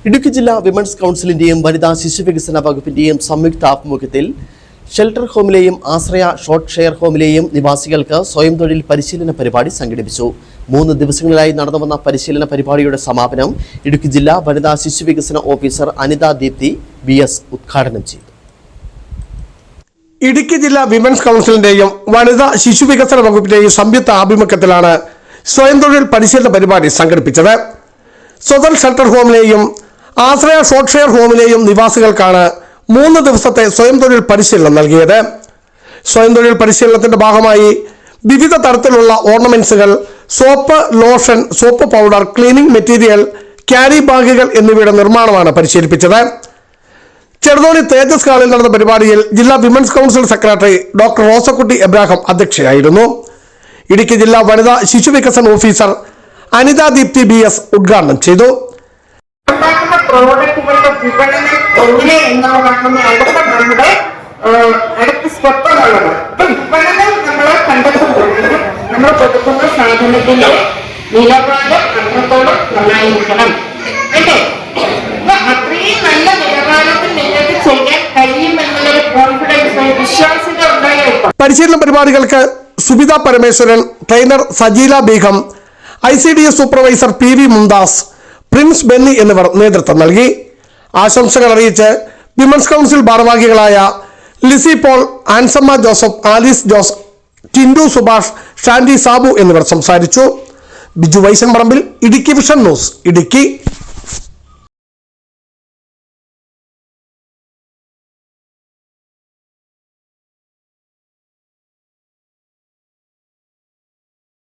ഇടുക്കി ജില്ലാ വിമൻസ് കൗൺസിലിന്റെയും വനിതാ ശിശുവികസന വകുപ്പിന്റെയും സംയുക്ത ആഭിമുഖ്യത്തിൽ ഷെൽട്ടർ ഹോമിലെയും ആശ്രയ ഷോർട്ട് ഷെയർ ഹോമിലെയും നിവാസികൾക്ക് സ്വയം തൊഴിൽ പരിശീലന പരിപാടി സംഘടിപ്പിച്ചു. 3 ദിവസങ്ങളിലായി നടന്നുവന്ന പരിശീലന പരിപാടിയുടെ സമാപനം ഇടുക്കി ജില്ലാ വനിതാ ശിശുവികസന ഓഫീസർ അനിത ദീപ്തി BS ഉദ്ഘാടനം ചെയ്തു. ഇടുക്കി ജില്ലാ വിമൻസ് കൗൺസിലിന്റെയും വനിതാ ശിശുവികസന വകുപ്പിന്റെയും സംയുക്ത ആഭിമുഖ്യത്തിലാണ് സ്വയം തൊഴിൽ പരിശീലന പരിപാടി സംഘടിപ്പിച്ചത്. സ്വതൽ ഷെൽട്ടർ ഹോമിലെയും ആശ്രയ ഷോർട്ട് ഷെയർ ഹോമിലെയും നിവാസികൾക്കാണ് 3 ദിവസത്തെ സ്വയം തൊഴിൽ പരിശീലനം നൽകിയത്. സ്വയം തൊഴിൽ പരിശീലനത്തിന്റെ ഭാഗമായി വിവിധ തരത്തിലുള്ള ഓർണമെന്റ്സുകൾ, soap, lotion, soap powder, cleaning material, carry ബാഗുകൾ എന്നിവയുടെ നിർമ്മാണമാണ് പരിശീലിപ്പിച്ചത്. ചെറുതോണി തേജസ് ഹാളിൽ നടന്ന പരിപാടിയിൽ ജില്ലാ women's council secretary doctor Rosakutty Abraham അധ്യക്ഷയായിരുന്നു. ഇടുക്കി ജില്ലാ വനിതാ ശിശുവികസന ഓഫീസർ അനിത ദീപ്തി BS ഉദ്ഘാടനം ചെയ്തു. പ്രോഡക്റ്റുകളുടെ വിപണനം എങ്ങനെ എന്നുള്ളതാണ് അടുത്ത നമ്മുടെ അടുത്ത സ്റ്റെപ്പ് എന്നുള്ളത്. വിപണനം നമ്മൾ കണ്ടെത്തുമ്പോൾ നമ്മൾ കൊടുക്കുന്ന സാധനത്തിന്റെ നിലപാട് അത്രത്തോളം നന്നായിരിക്കണം അല്ലേ? അത്രയും നല്ല നിലവാരത്തിൽ നിങ്ങൾക്ക് ചെയ്യാൻ കഴിയുമെന്നുള്ളൊരു കോൺഫിഡൻസ്, വിശ്വാസ്യത ഉണ്ടായേക്കും. പരിശീലന പരിപാടികൾക്ക് Subitha Parameswaran, trainer Sajeela Beegum, ICDS supervisor PV Mumtaz, Prince Benny എന്നിവർ നേതൃത്വം നൽകി. ആശംസകൾ അറിയിച്ച് വിമൻസ് കൗൺസിൽ ഭാരവാഹികളായ ലിസി പോൾ, ആൻസമ്മ ജോസഫ്, ആലീസ് ജോസ്, ടിൻഡു സുഭാഷ്, ഷാൻഡി സാബു എന്നിവർ സംസാരിച്ചു. Biju Vaishan Parambil, Idukki vision news, Idukki.